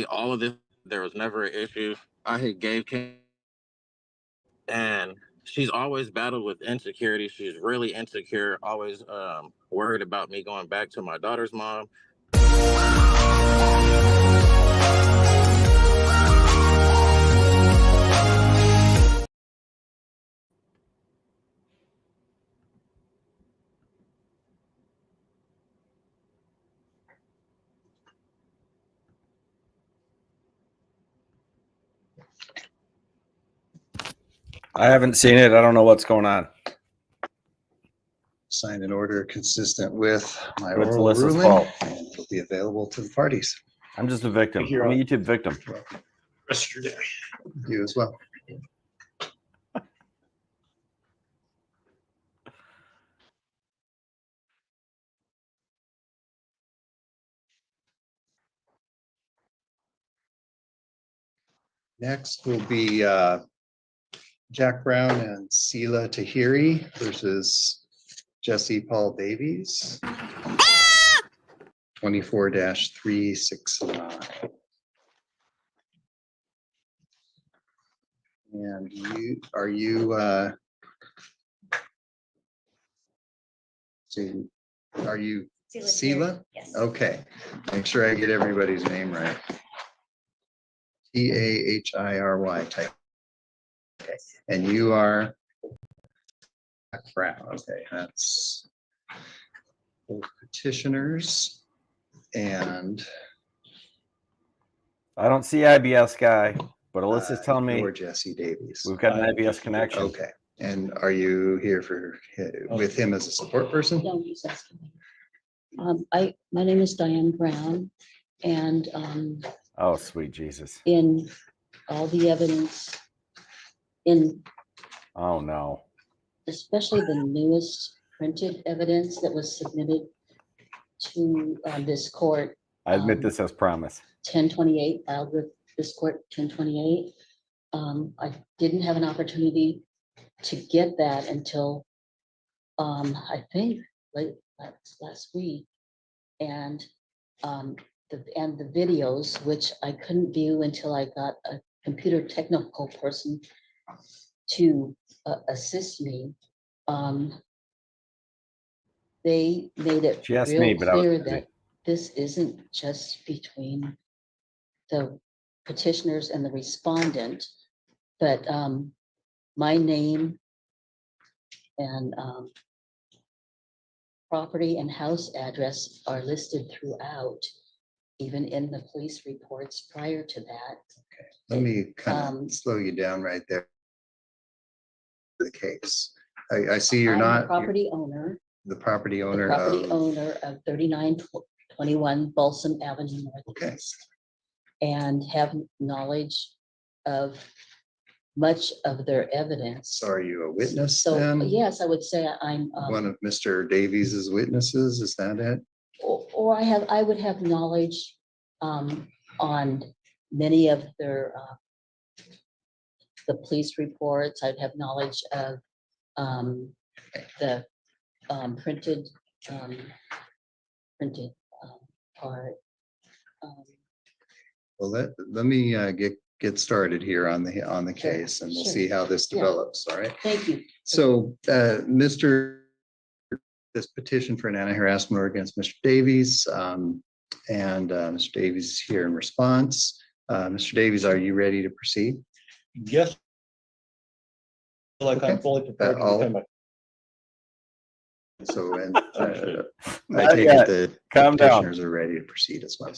all of this. There was never an issue. I had gave Kim, and she's always battled with insecurity. She's really insecure, always worried about me going back to my daughter's mom. I haven't seen it. I don't know what's going on. Sign an order consistent with my But it's oral Alyssa's ruling, fault. and it'll be available to the parties. I'm just a victim. You're I'm a YouTube victim. Rest of your day. You as well. Next will be Jack Brown and Sela Tahiri versus Jesse Paul Davies. 24-369. And are you Sela? Yes. Okay, make sure I get everybody's name right. Tahiri type. Okay, and you are Jack Brown. Okay, that's both petitioners. And I don't see IBS guy, but Alyssa's telling me you're Jesse Davies. we've got an IBS connection. Okay, and are you here with him as a support person? No, he's asking me. My name is Diane Brown, and Oh, sweet Jesus. in all the evidence, Oh, no. especially the newest printed evidence that was submitted to this court, I admit this as promise. 1028, filed with this court 1028. I didn't have an opportunity to get that until I think last week, and the videos, which I couldn't view until I got a computer technical person to assist me. They made it She asked me, real but I was clear busy. that this isn't just between the petitioners and the respondent, but my name and property and house address are listed throughout, even in the police reports prior to that. Let me kind of slow you down right there. The case. I see you're I'm not the property owner. the property The owner property of. owner of 3921 Balsam Avenue Northeast. And have knowledge of much of their evidence. So are you a witness So then? yes, I would say I'm One of Mr. Davies's witnesses, is that it? or I would have knowledge on many of their the police reports. I'd have knowledge of the printed part. Well, let me get started here on the Sure, case, and we'll sure. see how this Yeah. develops. All right. Thank you. So, this petition for an anti-harassment order against Mr. Davies, and Mr. Davies is here in response. Mr. Davies, are you ready to proceed? Yes. Like I'm Okay. fully prepared to All- defend my. So, and I Not take yet. it the Calm down. petitioners are ready to proceed as well.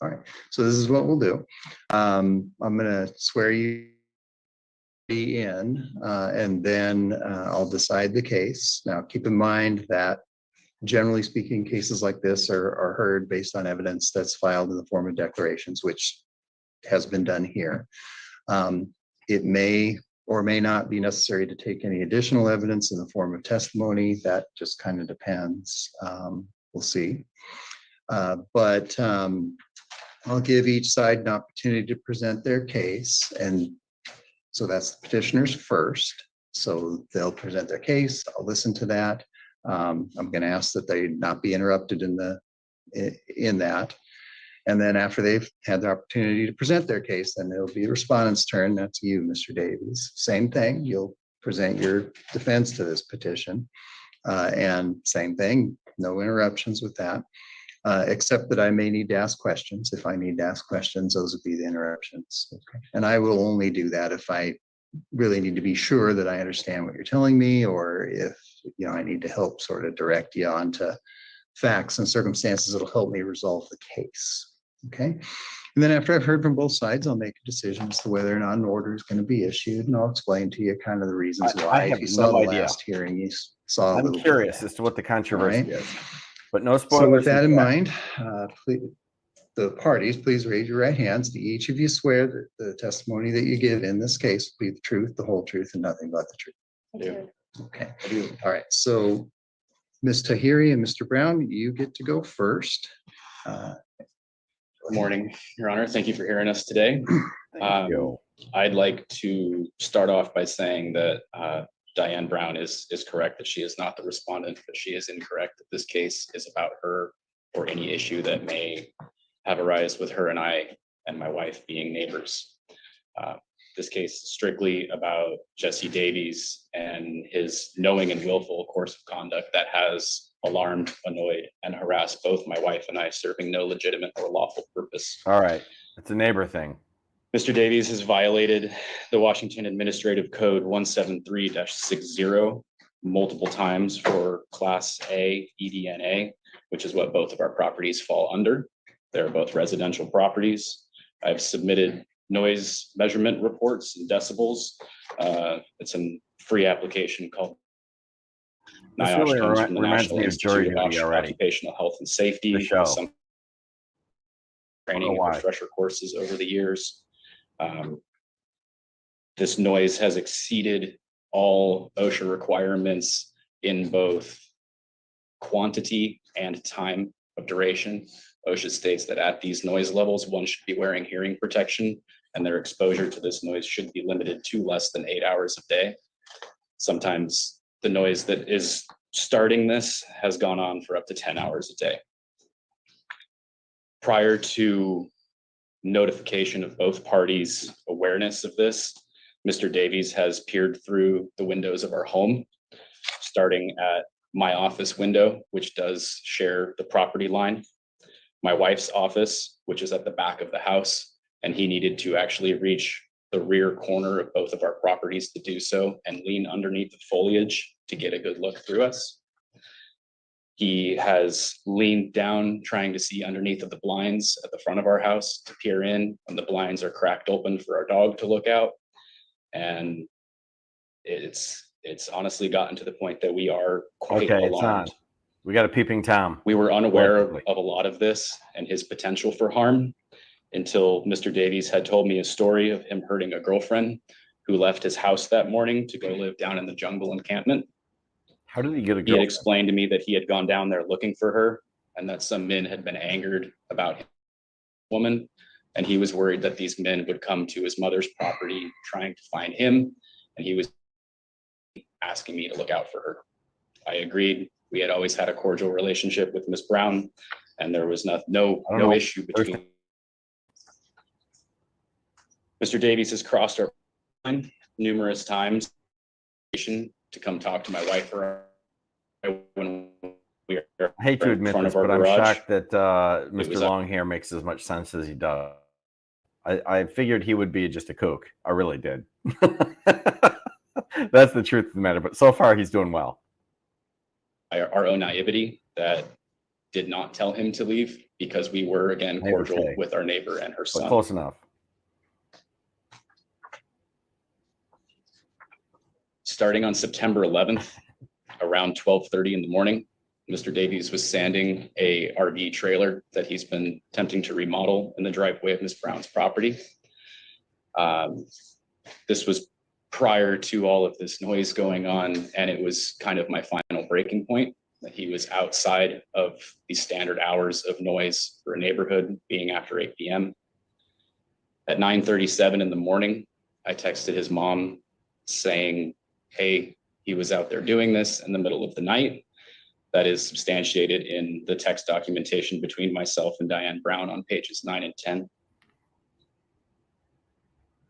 All right, so this is what we'll do. I'm gonna swear you in, and then I'll decide the case. Now, keep in mind that generally speaking, cases like this are heard based on evidence that's filed in the form of declarations, which has been done here. It may or may not be necessary to take any additional evidence in the form of testimony. That just kind of depends. We'll see. But I'll give each side an opportunity to present their case. And so that's the petitioners first. So they'll present their case. I'll listen to that. I'm going to ask that they not be interrupted in that. And then after they've had the opportunity to present their case, then it'll be the respondent's turn. That's you, Mr. Davies. Same thing. You'll present your defense to this petition. And same thing, no interruptions with that. Except that I may need to ask questions. If I need to ask questions, those would be the interruptions. Okay. And I will only do that if I really need to be sure that I understand what you're telling me, or if I need to help sort of direct you onto facts and circumstances that'll help me resolve the case. Okay. And then after I've heard from both sides, I'll make a decision as to whether or not an order is going to be issued, and I'll explain to you kind of the reasons I why. have If you saw no the idea. last hearing, you saw a I'm little bit of curious that. as to what the controversy All right. is, but no So spoilers. with that in mind, the parties, please raise your right hands. Do each of you swear that the testimony that you give in this case will be the truth, the whole truth, and nothing but the truth? I do. Okay. All right. So Ms. Tahiri and Mr. Brown, you get to go first. Good morning, Your Honor. Thank you for hearing us today. Thank you. I'd like to start off by saying that Diane Brown is correct, that she is not the respondent, but she is incorrect that this case is about her or any issue that may have arisen with her and I and my wife being neighbors. This case is strictly about Jesse Davies and his knowing and willful course of conduct that has alarmed, annoyed, and harassed both my wife and I, serving no legitimate or lawful purpose. All right. It's a neighbor thing. Mr. Davies has violated the Washington Administrative Code 173-60 multiple times for Class A EDNA, which is what both of our properties fall under. They're both residential properties. I've submitted noise measurement reports and decibels. It's a free application called This NIOSH, really comes from the reminds National me of jury Institute of duty already. Occupational Health and Safety. The show. Some training and why. refresher courses over the years. This noise has exceeded all OSHA requirements in both quantity and time of duration. OSHA states that at these noise levels, one should be wearing hearing protection, and their exposure to this noise should be limited to less than 8 hours a day. Sometimes the noise that is starting this has gone on for up to 10 hours a day. Prior to notification of both parties' awareness of this, Mr. Davies has peered through the windows of our home, starting at my office window, which does share the property line, my wife's office, which is at the back of the house, and he needed to actually reach the rear corner of both of our properties to do so and lean underneath the foliage to get a good look through us. He has leaned down, trying to see underneath of the blinds at the front of our house to peer in when the blinds are cracked open for our dog to look out. And it's honestly gotten to the point that we are quite Okay, it's on. alarmed. We got a peeping Tom. We were unaware Allegedly. of a lot of this and his potential for harm until Mr. Davies had told me a story of him hurting a girlfriend who left his house that morning to go live down in the jungle encampment. How did he get a He had girl? explained to me that he had gone down there looking for her and that some men had been angered about him, woman, and he was worried that these men would come to his mother's property trying to find him, and he was asking me to look out for her. I agreed. We had always had a cordial relationship with Miss Brown, and there was no issue between. Mr. Davies has crossed our line numerous times to come talk to my wife when we are I hate to in admit front this, of our but I'm garage. shocked that was Mr. Longhair makes as much sense as he does. I figured he would be just a kook. I really did. That's the truth of the matter. But so far, he's doing well. Our own naivety that did not tell him to leave because we were, again, cordial Okay. with our neighbor and her But son. close enough. Starting on September 11th, around 12:30 in the morning, Mr. Davies was sanding a RV trailer that he's been attempting to remodel in the driveway of Ms. Brown's property. This was prior to all of this noise going on, and it was kind of my final breaking point, that he was outside of the standard hours of noise for a neighborhood, being after 8 p.m. At 9:37 in the morning, I texted his mom saying, hey, he was out there doing this in the middle of the night. That is substantiated in the text documentation between myself and Diane Brown on pages 9 and 10.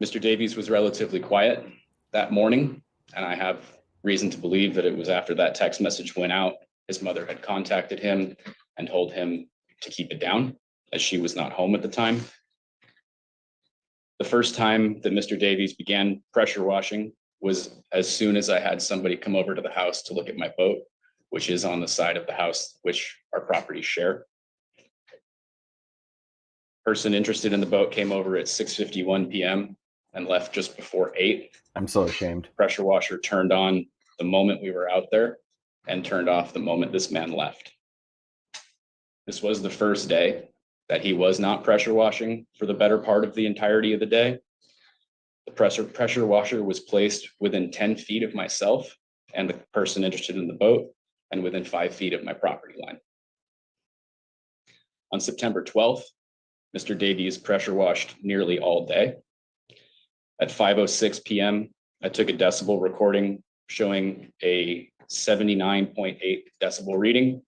Mr. Davies was relatively quiet that morning, and I have reason to believe that it was after that text message went out, his mother had contacted him and told him to keep it down, as she was not home at the time. The first time that Mr. Davies began pressure washing was as soon as I had somebody come over to the house to look at my boat, which is on the side of the house which our properties share. Person interested in the boat came over at 6:51 p.m. and left just before 8. I'm so ashamed. Pressure washer turned on the moment we were out there and turned off the moment this man left. This was the first day that he was not pressure washing for the better part of the entirety of the day. The pressure washer was placed within 10 feet of myself and the person interested in the boat, and within 5 feet of my property line. On September 12th, Mr. Davies pressure washed nearly all day. At 5:06 p.m., I took a decibel recording showing a 79.8 decibel reading,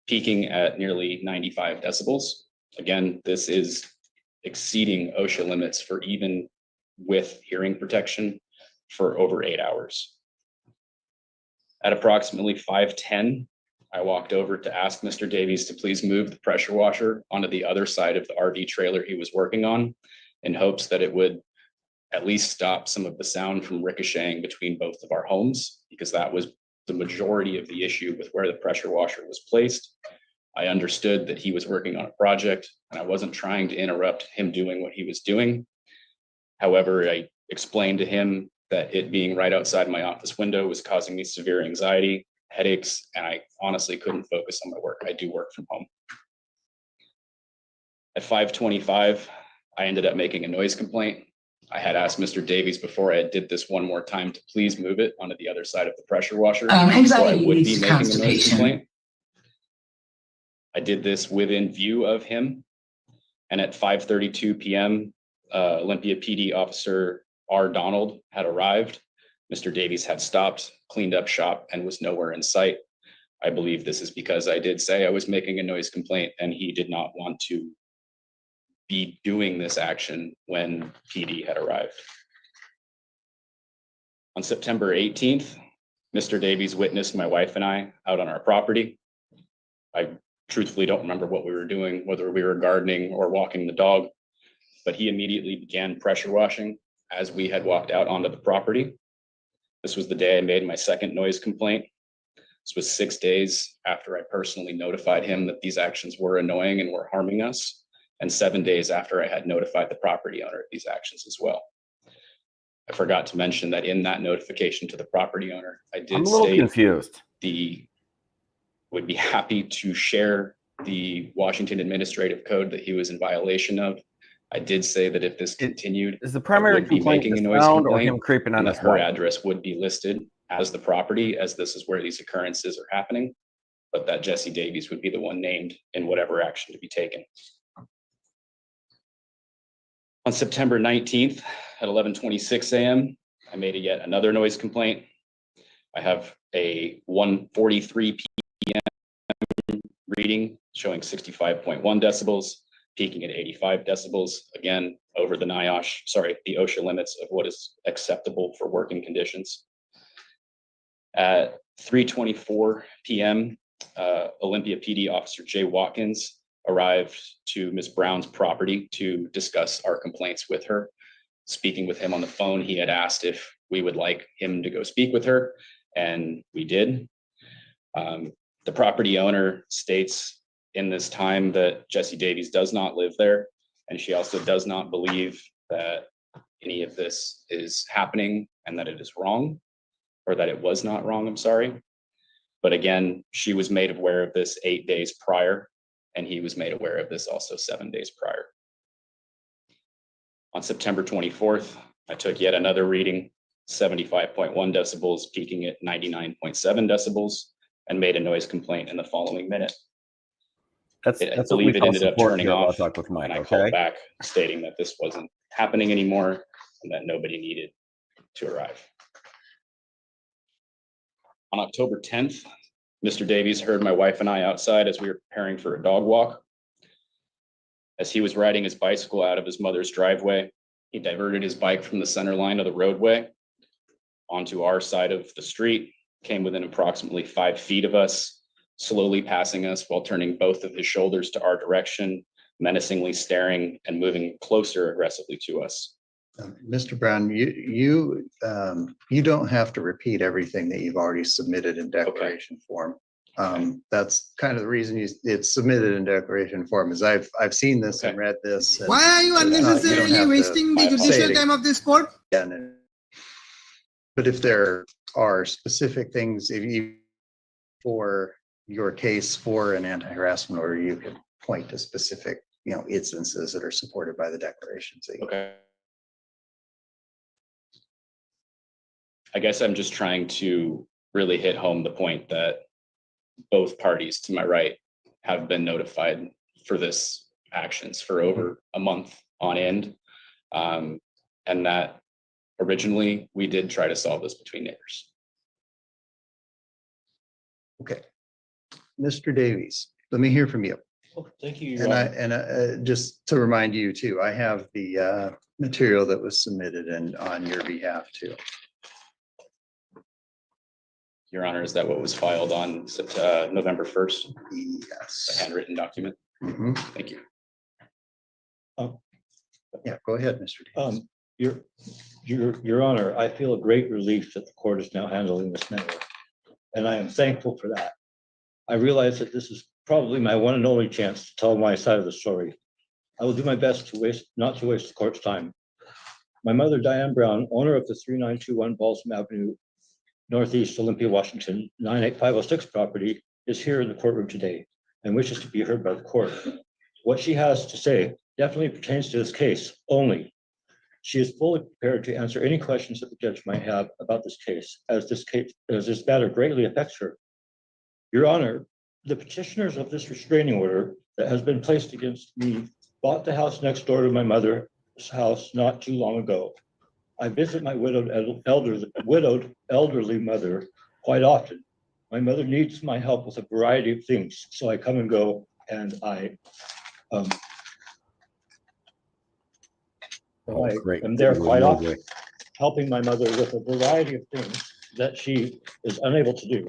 peaking at nearly 95 decibels. Again, this is exceeding OSHA limits for even with hearing protection for over 8 hours. At approximately 5:10, I walked over to ask Mr. Davies to please move the pressure washer onto the other side of the RV trailer he was working on, in hopes that it would at least stop some of the sound from ricocheting between both of our homes, because that was the majority of the issue with where the pressure washer was placed. I understood that he was working on a project and I wasn't trying to interrupt him doing what he was doing. However, I explained to him that it being right outside my office window was causing me severe anxiety, headaches, and I honestly couldn't focus on my work. I do work from home. At 5:25, I ended up making a noise complaint. I had asked Mr. Davies before I did this one more time to please move it onto the other side of the pressure washer. Anxiety I would leads be to making a noise constipation. complaint. I did this within view of him. And at 5:32 p.m., Olympia PD officer R. Donald had arrived. Mr. Davies had stopped, cleaned up shop, and was nowhere in sight. I believe this is because I did say I was making a noise complaint and he did not want to be doing this action when PD had arrived. On September 18th, Mr. Davies witnessed my wife and I out on our property. I truthfully don't remember what we were doing, whether we were gardening or walking the dog, but he immediately began pressure washing as we had walked out onto the property. This was the day I made my second noise complaint. This was 6 days after I personally notified him that these actions were annoying and were harming us, and 7 days after I had notified the property owner of these actions as well. I forgot to mention that in that notification to the property owner, I did I'm a little state confused. would be happy to share the Washington Administrative Code that he was in violation of. I did say that if this continued, Is the I primary would be complaint making a the noise sound or complaint, him creeping on and that his her wife? address would be listed as the property, as this is where these occurrences are happening, but that Jesse Davies would be the one named in whatever action to be taken. On September 19th at 11:26 a.m., I made yet another noise complaint. I have a 1:43 p.m. reading showing 65.1 decibels, peaking at 85 decibels, again, over the the OSHA limits of what is acceptable for working conditions. At 3:24 p.m., Olympia PD officer Jay Watkins arrived to Ms. Brown's property to discuss our complaints with her. Speaking with him on the phone, he had asked if we would like him to go speak with her, and we did. The property owner states in this time that Jesse Davies does not live there, and she also does not believe that any of this is happening and that it is wrong, or that it was not wrong, I'm sorry. But again, she was made aware of this 8 days prior, and he was made aware of this also 7 days prior. On September 24th, I took yet another reading, 75.1 decibels, peaking at 99.7 decibels, and made a noise complaint in the following minute. That's I what we believe it call ended up support turning here at Law off, Talk with Mike, and I okay? called back stating that this wasn't happening anymore and that nobody needed to arrive. On October 10th, Mr. Davies heard my wife and I outside as we were preparing for a dog walk. As he was riding his bicycle out of his mother's driveway, he diverted his bike from the center line of the roadway onto our side of the street, came within approximately 5 feet of us, slowly passing us while turning both of his shoulders to our direction, menacingly staring and moving closer aggressively to us. Mr. Brown, you don't have to repeat everything that you've already submitted in declaration form. That's kind of the reason it's submitted in declaration form is I've seen this and read this. And why are you unnecessarily wasting the judicial time of this court? But if there are specific things, if you, for your case for an anti-harassment order, you can point to specific, instances that are supported by the declaration. Okay. I guess I'm just trying to really hit home the point that both parties to my right have been notified for this actions for over a month on end. And that originally we did try to solve this between neighbors. Okay. Mr. Davies, let me hear from you. Oh, thank you. And just to remind you too, I have the material that was submitted and on your behalf too. Your Honor, is that what was filed on November 1st? Yes. A handwritten document? Mhm. Thank you. Yeah, go ahead, Mr. Davies. Your Honor, I feel a great relief that the court is now handling this matter, and I am thankful for that. I realize that this is probably my one and only chance to tell my side of the story. I will do my best to not to waste the court's time. My mother, Diane Brown, owner of the 3921 Balsam Avenue, Northeast Olympia, Washington, 98506 property, is here in the courtroom today and wishes to be heard by the court. What she has to say definitely pertains to this case only. She is fully prepared to answer any questions that the judge might have about this case, as this matter greatly affects her. Your Honor, the petitioners of this restraining order that has been placed against me bought the house next door to my mother's house not too long ago. I visit my widowed elderly mother quite often. My mother needs my help with a variety of things, so I come and go, and I am there quite often, helping my mother with a variety of things that she is unable to do.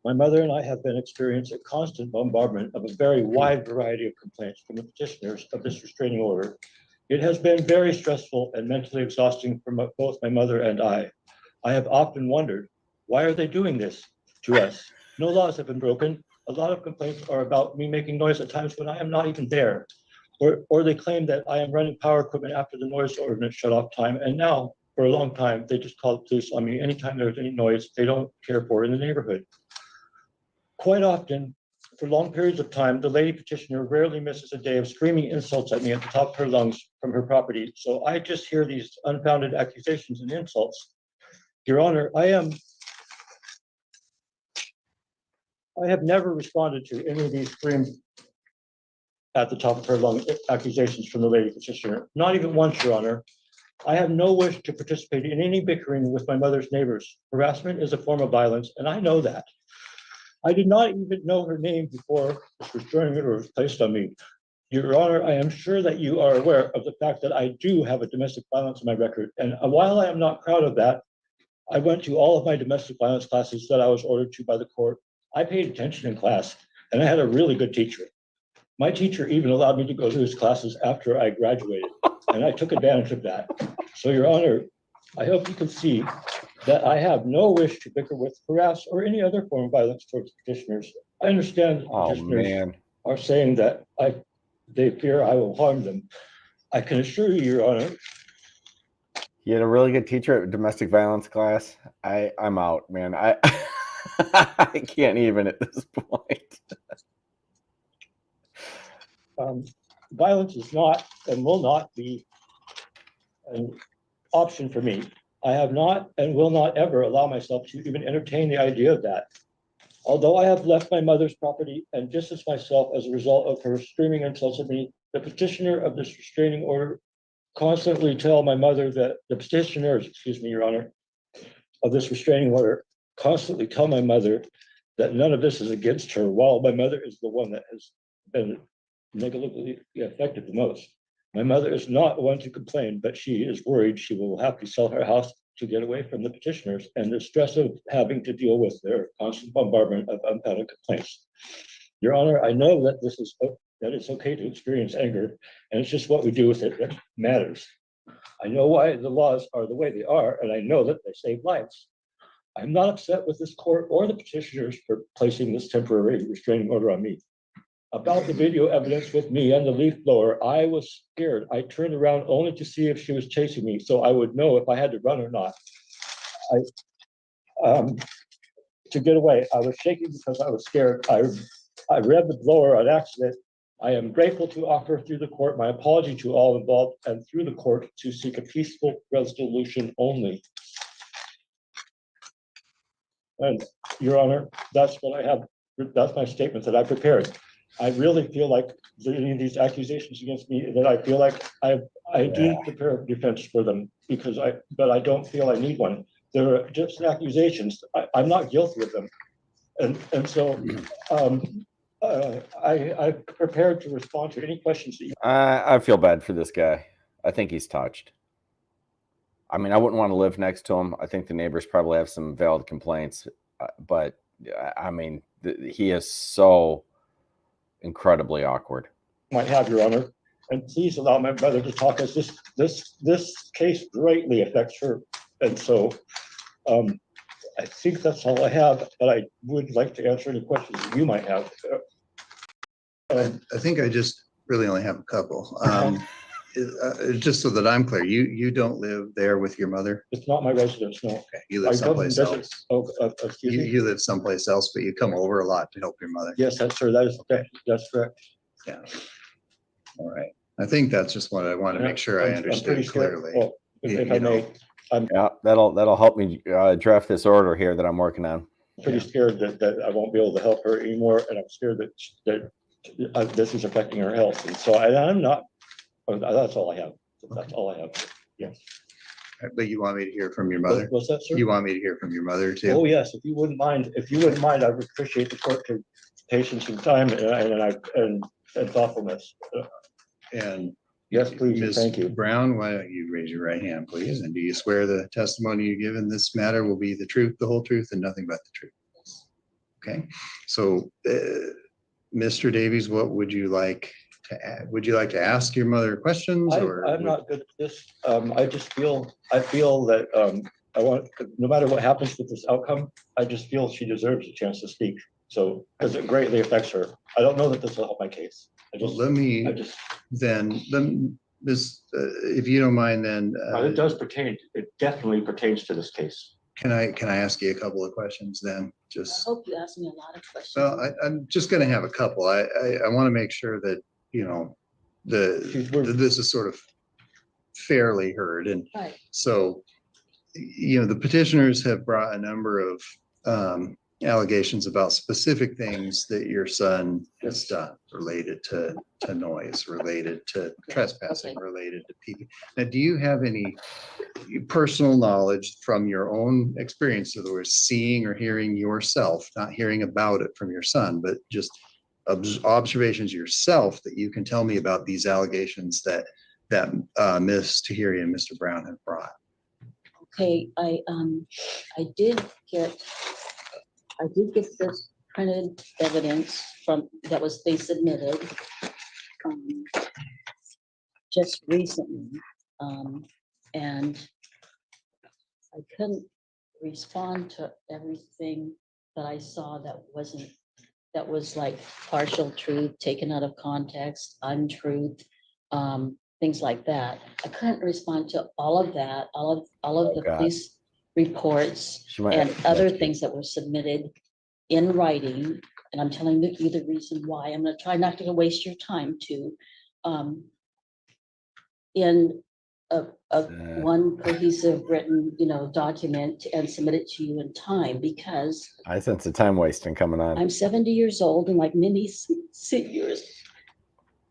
My mother and I have been experiencing a constant bombardment of a very wide variety of complaints from the petitioners of this restraining order. It has been very stressful and mentally exhausting for both my mother and I. I have often wondered, why are they doing this to us? No laws have been broken. A lot of complaints are about me making noise at times when I am not even there. Or they claim that I am running power equipment after the noise ordinance shut off time. And now, for a long time, they just call the police on me anytime there's any noise they don't care for in the neighborhood. Quite often, for long periods of time, the lady petitioner rarely misses a day of screaming insults at me at the top of her lungs from her property. So I just hear these unfounded accusations and insults. Your Honor, I have never responded to any of these screams at the top of her lung accusations from the lady petitioner. Not even once, Your Honor. I have no wish to participate in any bickering with my mother's neighbors. Harassment is a form of violence, and I know that. I did not even know her name before this restraining order was placed on me. Your Honor, I am sure that you are aware of the fact that I do have a domestic violence on my record. And while I am not proud of that, I went to all of my domestic violence classes that I was ordered to by the court. I paid attention in class, and I had a really good teacher. My teacher even allowed me to go to his classes after I graduated, and I took advantage of that. So, Your Honor, I hope you can see that I have no wish to bicker with, harass, or any other form of violence towards petitioners. I understand the petitioners are saying that they fear I will harm them. I can assure you, Your Honor. You had a really good teacher at domestic violence class. I'm out, man. I I can't even at this point. Violence is not and will not be an option for me. I have not and will not ever allow myself to even entertain the idea of that. Although I have left my mother's property and distanced myself as a result of her screaming insults at me, the petitioner of this restraining order constantly tell my mother that the petitioners, excuse me, Your Honor, of this restraining order constantly tell my mother that none of this is against her, while my mother is the one that has been negatively affected the most. My mother is not one to complain, but she is worried she will have to sell her house to get away from the petitioners and the stress of having to deal with their constant bombardment of unfounded complaints. Your Honor, I know that that it's okay to experience anger, and it's just what we do with it that matters. I know why the laws are the way they are, and I know that they save lives. I'm not upset with this court or the petitioners for placing this temporary restraining order on me. About the video evidence with me and the leaf blower, I was scared. I turned around only to see if she was chasing me, so I would know if I had to run or not. To get away, I was shaking because I was scared. I read the blower on accident. I am grateful to offer through the court my apology to all involved and through the court to seek a peaceful resolution only. And Your Honor, that's what I have. That's my statement that I prepared. I really feel like any of these accusations against me, that I feel like I didn't prepare a defense for them but I don't feel I need one. They're just accusations. I'm not guilty of them. And so I prepared to respond to any questions that you. I feel bad for this guy. I think he's touched. I mean, I wouldn't want to live next to him. I think the neighbors probably have some valid complaints, but I mean, he is so incredibly awkward. Might have, Your Honor, and please allow my brother to talk, as this case greatly affects her, and so I think that's all I have, but I would like to answer any questions you might have. I think I just really only have a couple. Just so that I'm clear, you don't live there with your mother? It's not my residence, no. Okay, you live someplace else. Excuse me? You live someplace else, but you come over a lot to help your mother. Yes, that's true. That's correct. Yeah. All right. I think that's just what I want to make sure I understood clearly. Well, if I may, Yeah, that'll help me draft this order here that I'm working on. I'm pretty scared that I won't be able to help her anymore, and I'm scared that this is affecting her health. And so I'm not. That's all I have. That's all I have. Yes. But you want me to hear from your mother? What's that, sir? You want me to hear from your mother too? Oh, yes. If you wouldn't mind, I would appreciate the court to patience and time and thoughtfulness. And yes, please. Ms. Thank you. Brown, why don't you raise your right hand, please? And do you swear the testimony you give in this matter will be the truth, the whole truth, and nothing but the truth? Okay. So, Mr. Davies, what would you like to add? Would you like to ask your mother questions? I'm not good at this. I feel that I want, no matter what happens with this outcome, I just feel she deserves a chance to speak. So, because it greatly affects her. I don't know that this will help my case. If you don't mind, then it definitely pertains to this case. Can I ask you a couple of questions then? I hope you ask me a lot of questions. Well, I'm just going to have a couple. I want to make sure that, you know, this is sort of fairly heard. And right. So, you know, the petitioners have brought a number of allegations about specific things that your son has done related to noise, related to trespassing, related to peeping. Now, do you have any personal knowledge from your own experience, in other words, seeing or hearing yourself, not hearing about it from your son, but just observations yourself that you can tell me about these allegations that Ms. Tahiri and Mr. Brown have brought? Okay, I did get this printed evidence they submitted just recently, and I couldn't respond to everything that I saw that was like partial truth, taken out of context, untruth, things like that. I couldn't respond to all of that, all of the police reports and other things that were submitted in writing. And I'm telling you the reason why. I'm going to try not to waste your time too. In one cohesive written, document and submit it to you in time, because I sense a time wasting coming on. I'm 70 years old, and like many seniors,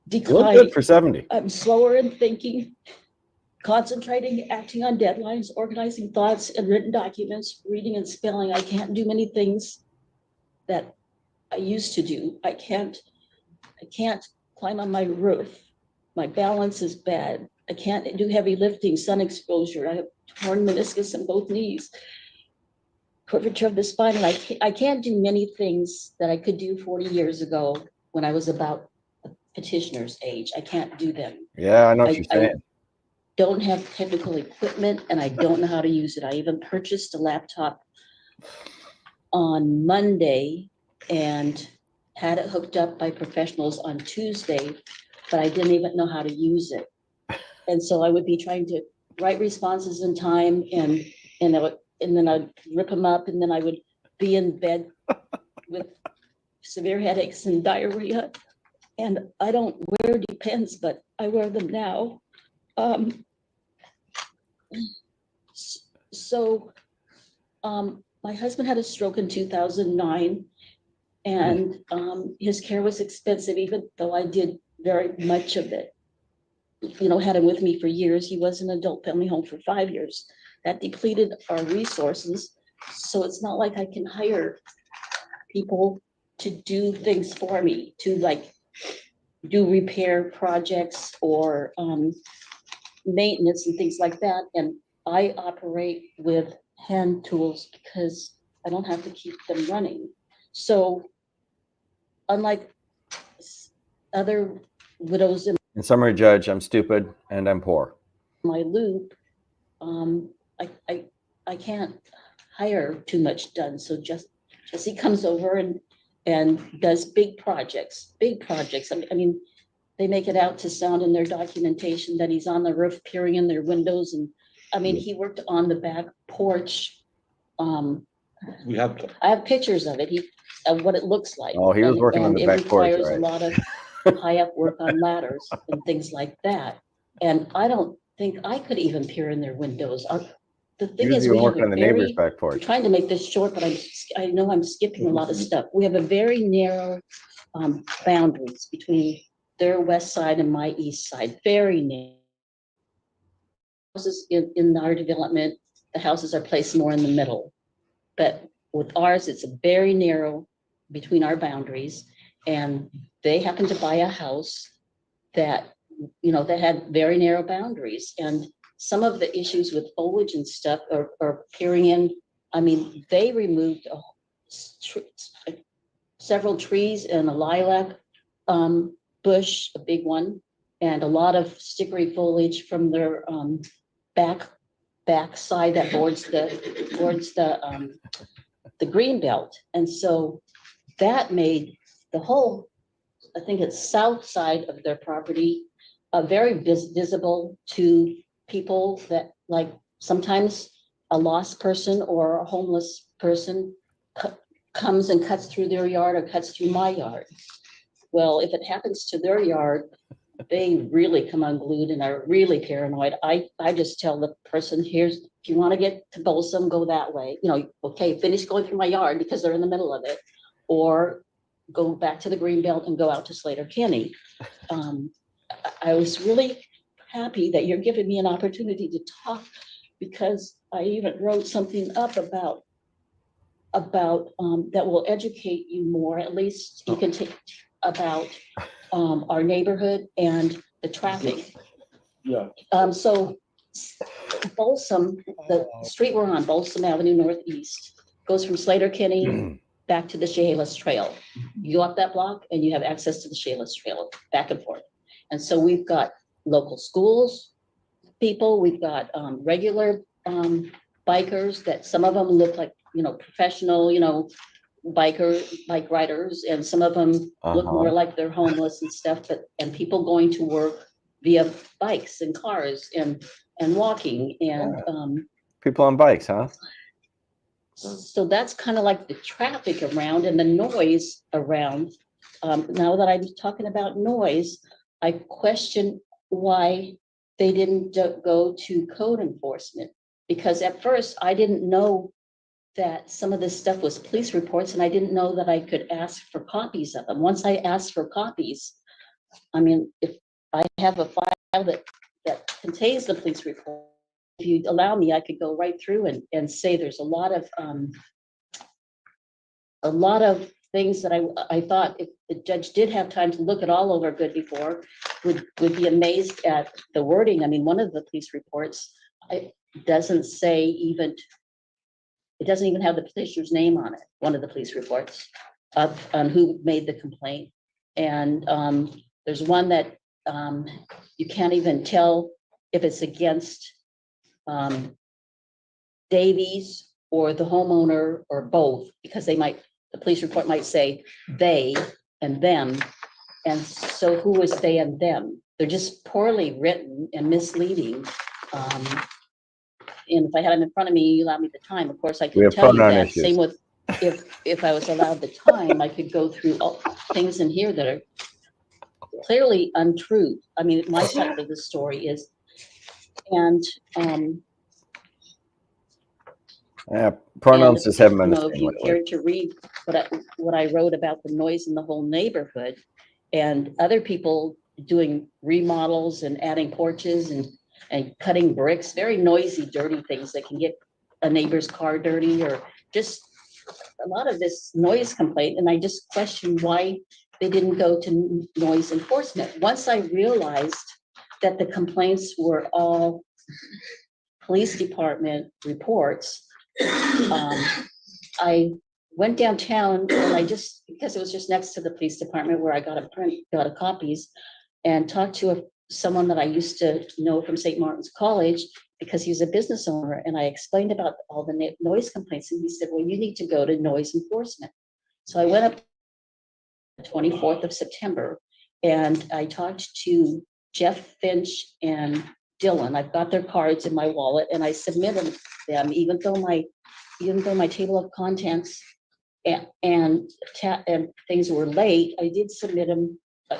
declining. Good for 70. I'm slower in thinking, concentrating, acting on deadlines, organizing thoughts and written documents, reading and spelling. I can't do many things that I used to do. I can't climb on my roof. My balance is bad. I can't do heavy lifting, sun exposure. I have torn meniscus in both knees, curvature of the spine, and I can't do many things that I could do 40 years ago when I was about a petitioner's age. I can't do them. Yeah, I know what I, you're I saying. don't have technical equipment and I don't know how to use it. I even purchased a laptop on Monday and had it hooked up by professionals on Tuesday, but I didn't even know how to use it. And so I would be trying to write responses in time and then I'd rip them up and then I would be in bed with severe headaches and diarrhea. And I don't wear Depends, but I wear them now. So my husband had a stroke in 2009 and his care was expensive, even though I did very much of it. You know, had him with me for years. He was in an adult family home for 5 years. That depleted our resources. So it's not like I can hire people to do things for me, to like do repair projects or maintenance and things like that. And I operate with hand tools because I don't have to keep them running. So unlike other widows in In summary, Judge, I'm stupid and I'm poor. my loop, I can't hire too much done. So Jesse comes over and does big projects. I mean, they make it out to sound in their documentation that he's on the roof peering in their windows. And I mean, he worked on the back porch. We have, I have pictures of it, of what it looks like. Oh, he was working on And the it back porch, requires right? a lot of high up work on ladders and things like that. And I don't think I could even peer in their windows. The thing He was is, even we have working on a the neighbor's very, back I'm porch. trying to make this short, but I know I'm skipping a lot of stuff. We have a very narrow boundaries between their west side and my east side, very narrow. Houses in our development, the houses are placed more in the middle. But with ours, it's very narrow between our boundaries. And they happen to buy a house that, you know, that had very narrow boundaries. And some of the issues with foliage and stuff are peering in. I mean, they removed several trees and a lilac bush, a big one, and a lot of stickery foliage from their back side that boards the green belt. And so that made the whole, I think it's south side of their property, very visible to people that, like, sometimes a lost person or a homeless person comes and cuts through their yard or cuts through my yard. Well, if it happens to their yard, they really come unglued and are really paranoid. I just tell the person, here's, if you want to get to Bolsom, go that way. You know, okay, finish going through my yard because they're in the middle of it. Or go back to the Greenbelt and go out to Slater Kenny. I was really happy that you're giving me an opportunity to talk, because I even wrote something up about that will educate you more. At least you can take about our neighborhood and the traffic. yeah, So Folsom, the street we're on, Folsom Avenue Northeast, goes from Slater Kenny back to the Chehalis Trail. You go up that block and you have access to the Chehalis Trail, back and forth. And so we've got local schools, people, we've got regular bikers that some of them look like, you know, professional, you know, bike riders, and some of them look more like they're homeless and stuff, and people going to work via bikes and cars and walking and People on bikes, huh? so that's kind of like the traffic around and the noise around. Now that I'm talking about noise, I question why they didn't go to code enforcement, because at first I didn't know that some of this stuff was police reports, and I didn't know that I could ask for copies of them. Once I asked for copies, I mean, if I have a file that contains the police report, if you allow me, I could go right through and say there's a lot of a lot of things that I thought if the judge did have time to look it all over good before, would be amazed at the wording. I mean, one of the police reports, it doesn't say even, it doesn't even have the petitioner's name on it, one of the police reports on who made the complaint. And there's one that you can't even tell if it's against Davies or the homeowner or both, because they might, the police report might say they and them. And so who is they and them? They're just poorly written and misleading. And if I had them in front of me, you allow me the time, of course, I We could have tell you pronoun that. issues. Same with, if I was allowed the time, I could go through all things in here that are clearly untrue. I mean, my side of the story is, and Yeah, and pronouns if just haven't been you the know, if same you lately. cared to read what I wrote about the noise in the whole neighborhood, and other people doing remodels and adding porches and cutting bricks, very noisy, dirty things that can get a neighbor's car dirty, or just a lot of this noise complaint. And I just questioned why they didn't go to noise enforcement. Once I realized that the complaints were all police department reports, I went downtown and I just, because it was just next to the police department where I got a copies, and talked to someone that I used to know from St. Martin's College, because he's a business owner. And I explained about all the noise complaints, and he said, well, you need to go to noise enforcement. So I went up the 24th of September and I talked to Jeff Finch and Dylan. I've got their cards in my wallet and I submitted them, even though my table of contents and things were late. I did submit them,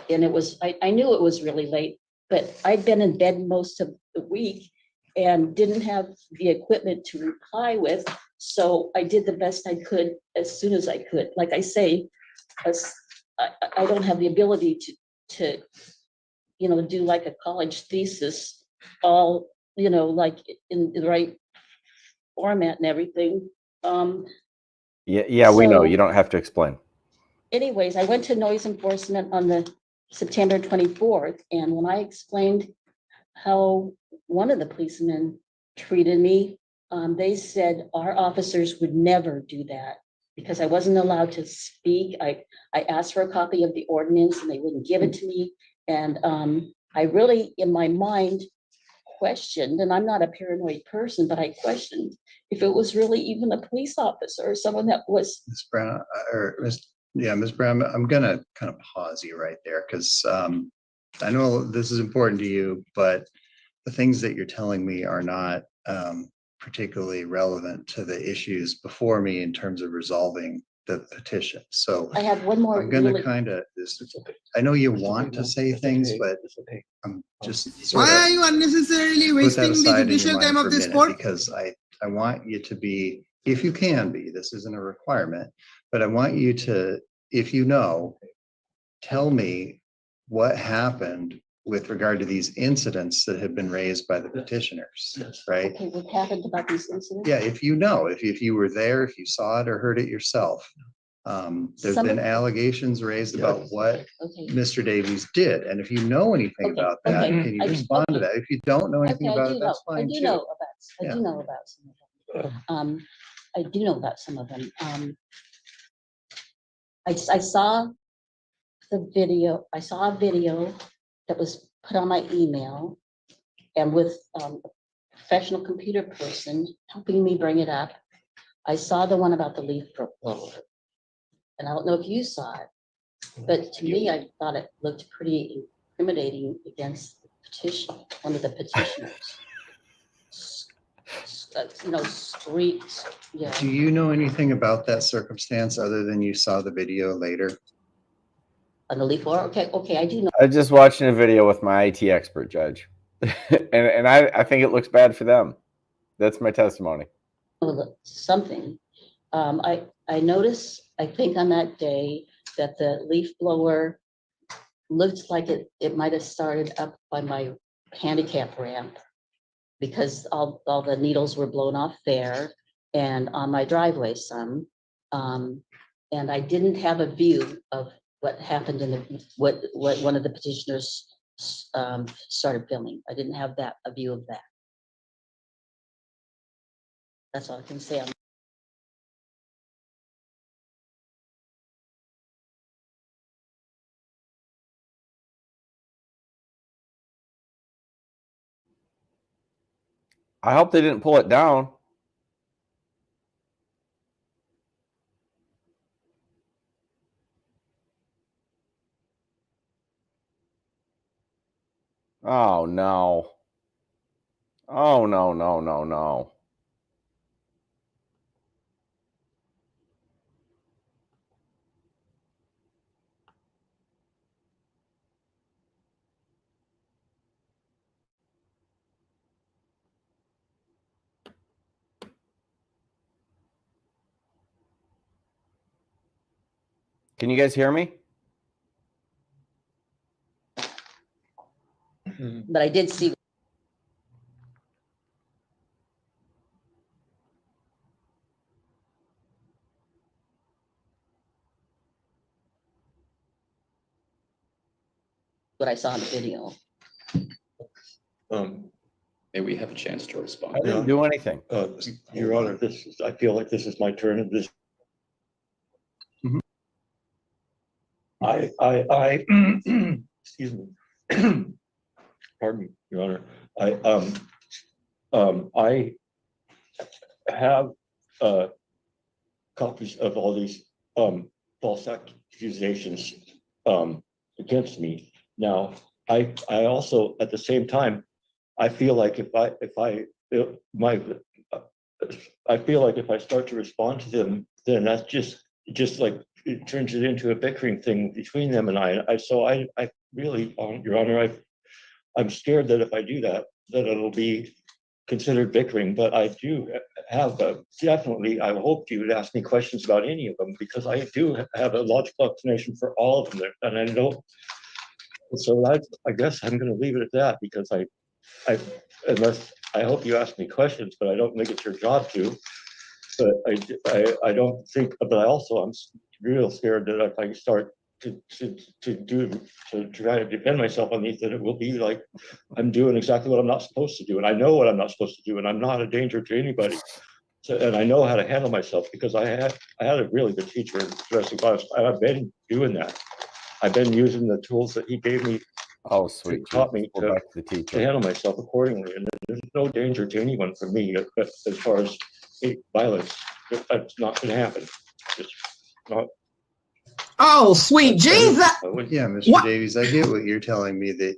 and it was, I knew it was really late, but I'd been in bed most of the week and didn't have the equipment to reply with. So I did the best I could as soon as I could. Like I say, I don't have the ability to do like a college thesis, all, like in the right format and everything. Yeah, we know. So- You don't have to explain. Anyways, I went to noise enforcement on the September 24th, and when I explained how one of the policemen treated me, they said our officers would never do that, because I wasn't allowed to speak. I asked for a copy of the ordinance and they wouldn't give it to me. And I really, in my mind, questioned, and I'm not a paranoid person, but I questioned if it was really even a police officer or someone that was. Ms. Brown, Ms. Brown, I'm gonna kind of pause you right there, because I know this is important to you, but the things that you're telling me are not particularly relevant to the issues before me in terms of resolving the petition. So I have one more. I'm gonna really- kind of, I know you want to say things, but I'm just sort Why are of you unnecessarily put that wasting the aside in your judicial mind time for of a this minute, court? because I want you to be, if you can be, this isn't a requirement, but I want you to, if you know, tell me what happened with regard to these incidents that have been raised by the petitioners, right? Okay, what happened about these incidents? Yeah, if you know, if you were there, if you saw it or heard it yourself. There's been allegations raised about what Okay. Mr. Davies did, and if you know anything Okay, about that, okay, can you I- respond to okay. that? If you don't know anything Okay, about it, that's I fine do too. know about, I Yeah. do know about some of them. I do know about some of them. I saw the video, I saw a video that was put on my email, and with a professional computer person helping me bring it up. I saw the one about the leaf blower. And I don't know if you saw it, but to me, I thought it looked pretty intimidating against the petition, one of the petitioners. Streets, yeah. Do you know anything about that circumstance other than you saw the video later? On the leaf blower, okay, I do know. I was just watching a video with my IT expert, Judge, and I think it looks bad for them. That's my testimony. Something. I noticed, I think on that day, that the leaf blower looked like it might have started up by my handicap ramp, because all the needles were blown off there, and on my driveway some. And I didn't have a view of what happened in the, what one of the petitioners started filming. I didn't have a view of that. That's all I can say on. I hope they didn't pull it down. Oh no. Oh no, no, no, no. Can you guys hear me? But I did see. What I saw in the video. May we have a chance to I respond? didn't do anything. Your Honor, I feel like this is my turn of this. Mhm. Excuse me. Pardon me, Your Honor. I have copies of all these false accusations against me. Now, I also, at the same time, I feel like if I feel like if I start to respond to them, then that's just like it turns it into a bickering thing between them and I. So I really, Your Honor, I'm scared that if I do that, that it'll be considered bickering. But I do have definitely. I hoped you would ask me questions about any of them because I do have a logical explanation for all of them, and I don't. So I guess I'm going to leave it at that because unless I hope you ask me questions, but I don't think it's your job to. But I don't think. But I also I'm real scared that if I start to try to defend myself on these, that it will be like I'm doing exactly what I'm not supposed to do, and I know what I'm not supposed to do, and I'm not a danger to anybody. So, and I know how to handle myself because I had a really good teacher in domestic violence. I've been doing that. I've been using the tools that he gave me. Oh, sweet. Taught me Go back to the to teacher. handle myself accordingly, and there's no danger to anyone from me as far as violence. That's not going to happen. It's not. Oh, sweet Jesus. Yeah, Mr. What? Davies, I get what you're telling me that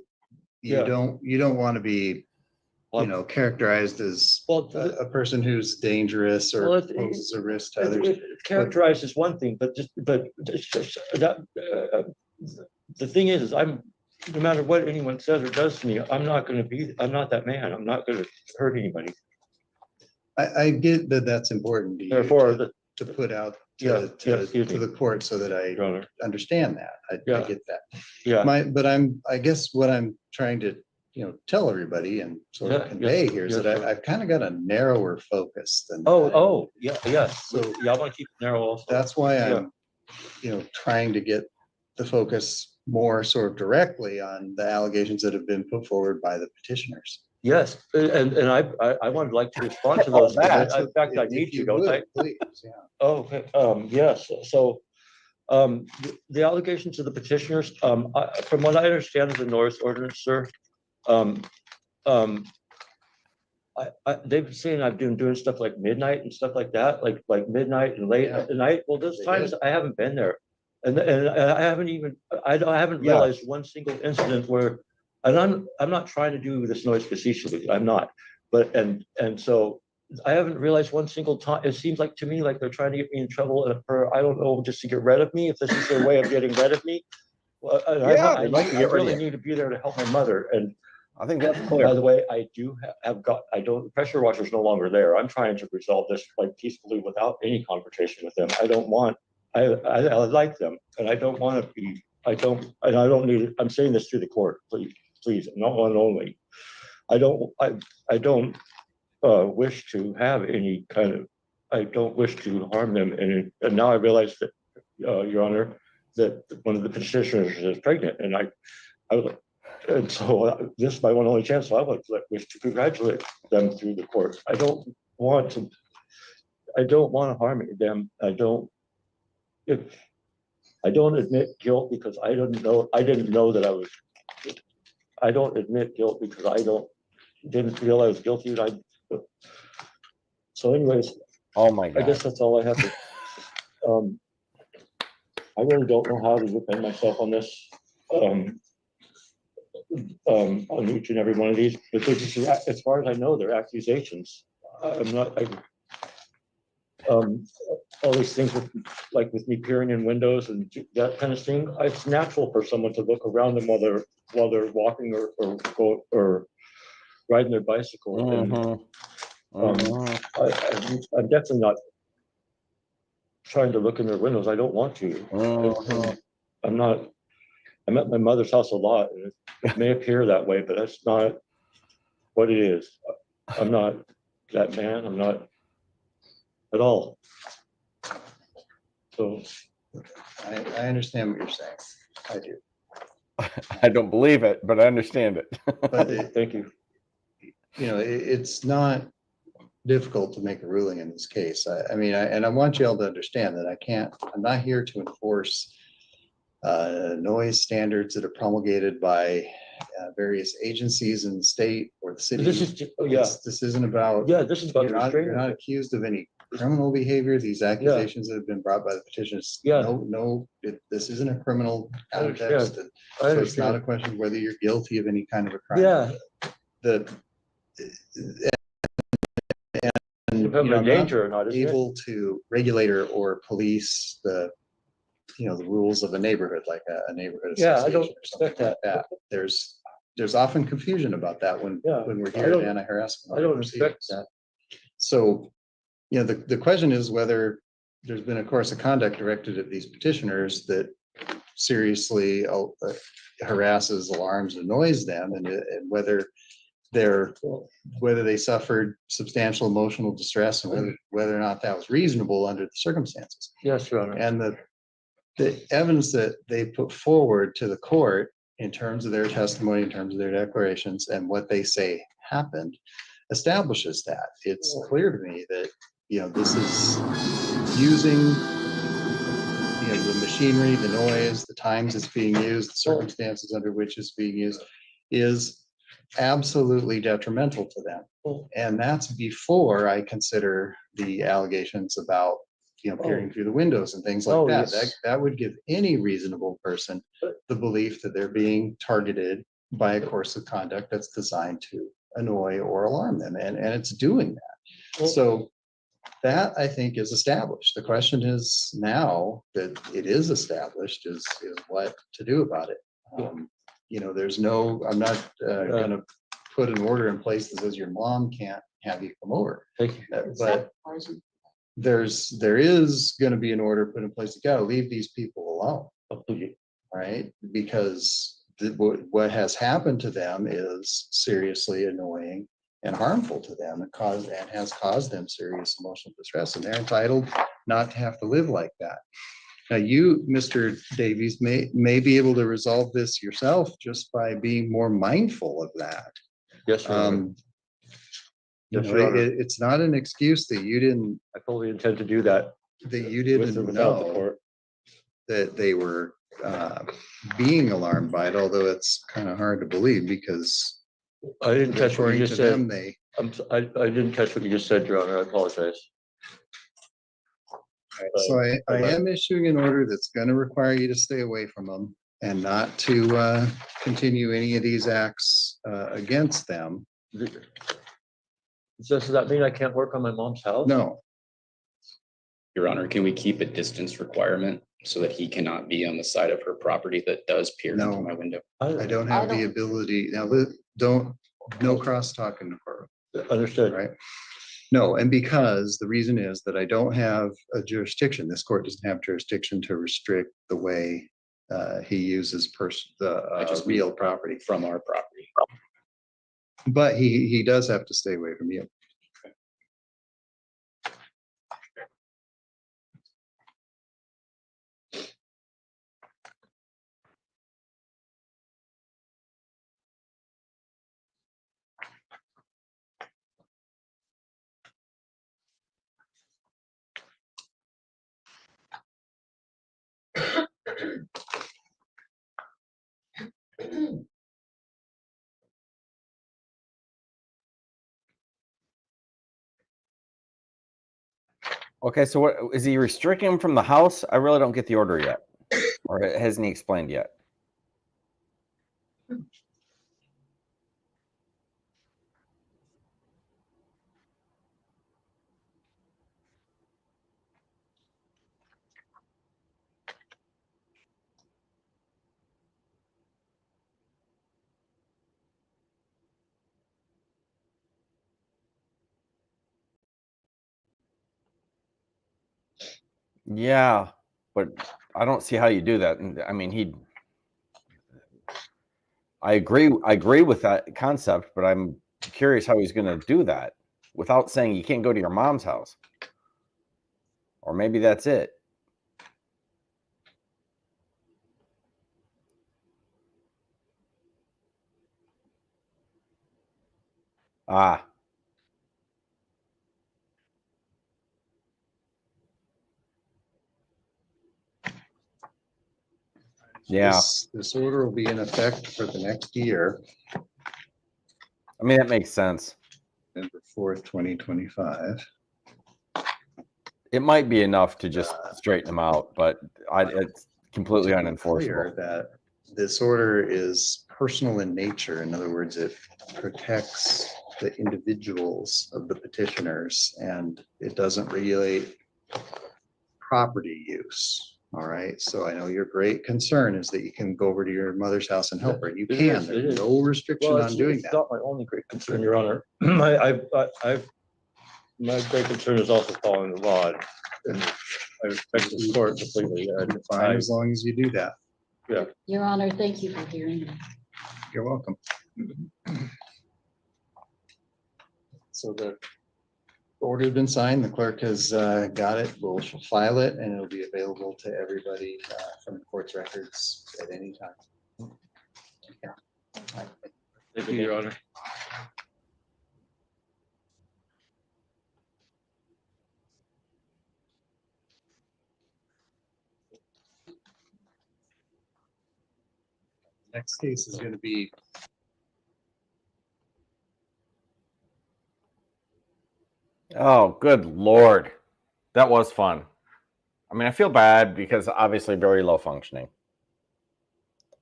you Yeah. don't want to be, characterized as Well, a person who's dangerous or Well, poses a risk to others. it's characterized as one thing, but that the thing is I'm no matter what anyone says or does to me, I'm not that man. I'm not going to hurt anybody. I get that that's important to you Therefore, to put out Yeah, to excuse me. the court so that I Your Honor. understand that. I Yeah. get that. Yeah. I guess what I'm trying to, tell everybody and sort of Yeah, convey yes, here is yes, that sir. I've kind of got a narrower focus than that. Oh, yeah, yes. So- Yeah, I want to keep it narrow also. That's why I'm, trying to get the focus more sort of directly on the allegations that have been put forward by the petitioners. Yes, and I would like to respond to those. In fact, I need to, don't I? Please, yeah. Oh, okay, yes, so, the allegations of the petitioners, from what I understand of the Norris ordinance, sir, um, they've been saying I've been doing stuff like midnight and stuff like that, like midnight and late Yeah. at night. Well, those They times did. I haven't been there. And I haven't even, I haven't Yeah. realized one single incident where, and I'm not trying to do this noise facetiously, I'm not. But, and so I haven't realized one single time, it seems like to me, like they're trying to get me in trouble for, I don't know, just to get rid of me, if this is their way of getting rid of me. Well, Yeah, I they'd like to get rid of really you. need to be there to help my mother. And I think that's by clear. the way, I do have got, pressure washer's no longer there. I'm trying to resolve this like peacefully without any confrontation with them. I don't want, I like them and I don't want to be, I don't need, I'm saying this to the court, please, not one only. I don't wish to have any kind of, I don't wish to harm them. And now I realize that Your Honor, that one of the petitioners is pregnant, and I would like, and so this is my one only chance, so I would wish to congratulate them through the court. I don't want to harm them. I don't admit guilt because I didn't know that I was, I don't admit guilt because didn't feel I was guilty. So anyways, Oh my I guess God. that's all I have to, I really don't know how to defend myself on this. On each and every one of these, but they're just, as far as I know, they're accusations. I'm not, all these things with me peering in windows and that kind of thing. It's natural for someone to look around them while they're walking or riding their bicycle. And I'm definitely not trying to look in their windows. I don't want to. I'm at my mother's house a lot, and it may appear that way, but that's not what it is. I'm not that man. I'm not at all. So I understand what you're saying. I do. I don't believe it, but I understand it. But thank you. it's not difficult to make a ruling in this case. I mean, I want you all to understand that I'm not here to enforce noise standards that are promulgated by various agencies in the state or the city. This is This isn't about. this is about You're not accused of any criminal behavior. These accusations that have been brought by the petitioners. This isn't a criminal context. So it's not a question of whether you're guilty of any kind of a crime. Yeah. And I'm danger or not able to regulate or police the rules of a neighborhood, like a neighborhood association. I don't or something expect that. There's often confusion about that when we're here at anti-harassment. I don't expect that. So, the question is whether there's been, of course, a conduct directed at these petitioners that seriously harasses, alarms, annoys them, and whether they suffered substantial emotional distress, and whether or not that was reasonable under the circumstances. Yes, Your Honor. And the evidence that they put forward to the court in terms of their testimony, in terms of their declarations, and what they say happened establishes that. It's clear to me that this is using the machinery, the noise, the times it's being used, the circumstances under which it's being used is absolutely detrimental to them. And that's before I consider the allegations about peering through the windows and things like that. Yes. That would give any reasonable person the belief that they're being targeted by a course of conduct that's designed to annoy or alarm them, and it's doing that. So that, I think, is established. The question is now that it is established is what to do about it. I'm not going to put an order in place that says your mom can't have you come over. Thank you. But there is going to be an order put in place. You got to leave these people alone, right? Because what has happened to them is seriously annoying and harmful to them, and has caused them serious emotional distress, and they're entitled not to have to live like that. Now, you, Mr. Davies, may be able to resolve this yourself just by being more mindful of that. Yes, Your Honor. It's not an excuse that you didn't. I fully intend to do that. That you didn't know that they were being alarmed by it, although it's kind of hard to believe because I didn't catch what you just said. I didn't catch what you just said, Your Honor. I apologize. So I am issuing an order that's going to require you to stay away from them and not to continue any of these acts against them. Does that mean I can't work on my mom's house? No. Your Honor, can we keep a distance requirement so that he cannot be on the side of her property that does peer into my window? I don't have the ability. Now, no cross talk in the courtroom. Understood. Right? No, and because the reason is that I don't have a jurisdiction. This court doesn't have jurisdiction to restrict the way he uses real property from our property. But he does have to stay away from you. Okay, so what is he restricting him from the house? I really don't get the order yet, or hasn't he explained yet? Yeah, but I don't see how you do that. And I mean, I agree with that concept, but I'm curious how he's going to do that without saying you can't go to your mom's house. Or maybe that's it. Ah, yeah. This order will be in effect for the next year, I mean, that makes sense. November 4th, 2025. It might be enough to just straighten them out, but it's completely To be unenforceable. clear that this order is personal in nature. In other words, it protects the individuals of the petitioners and it doesn't regulate property use. All right, so I know your great concern is that you can go over to your mother's house and help her. You It can, is, it there's is. no restriction Well, on doing it's that. not my only great concern, Your Honor. My great concern is also following the law. And I respect this court completely. And Fine, as long as you do that. Your Honor, thank you for hearing me. You're welcome. So the order has been signed, the clerk has got it, we'll file it, and it'll be available to everybody from the court's records at any time. Yeah. Thank you, Your Honor. Next case is going to be Oh, good Lord. That was fun. I mean, I feel bad because obviously very low functioning.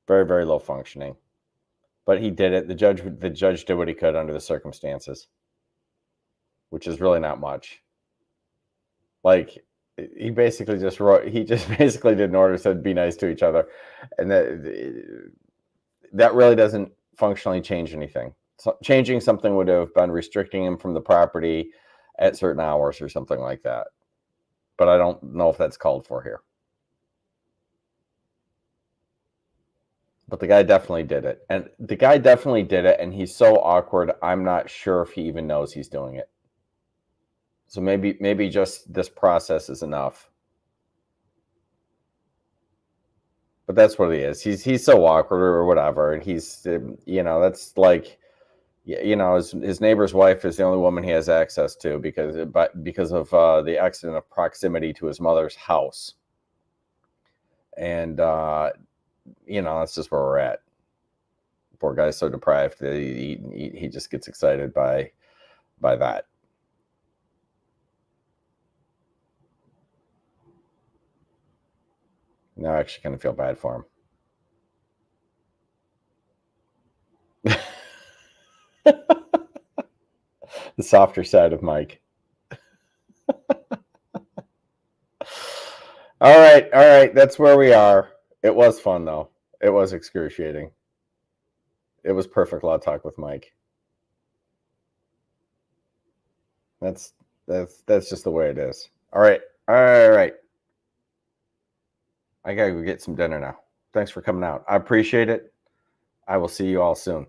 Very, very low functioning. But he did it. The judge did what he could under the circumstances, which is really not much. Like he basically just basically did an order, said be nice to each other. And that really doesn't functionally change anything. So changing something would have been restricting him from the property at certain hours or something like that. But I don't know if that's called for here. But the guy definitely did it. And he's so awkward, I'm not sure if he even knows he's doing it. So maybe just this process is enough. But that's what he is. He's so awkward or whatever. And he's, that's like, his neighbor's wife is the only woman he has access to because of the accident of proximity to his mother's house. And, that's just where we're at. Poor guy's so deprived that he just gets excited by that. Now I actually kind of feel bad for him. The softer side of Mike. All right. That's where we are. It was fun though. It was excruciating. It was perfect law talk with Mike. That's just the way it is. All right. I gotta go get some dinner now. Thanks for coming out. I appreciate it. I will see you all soon.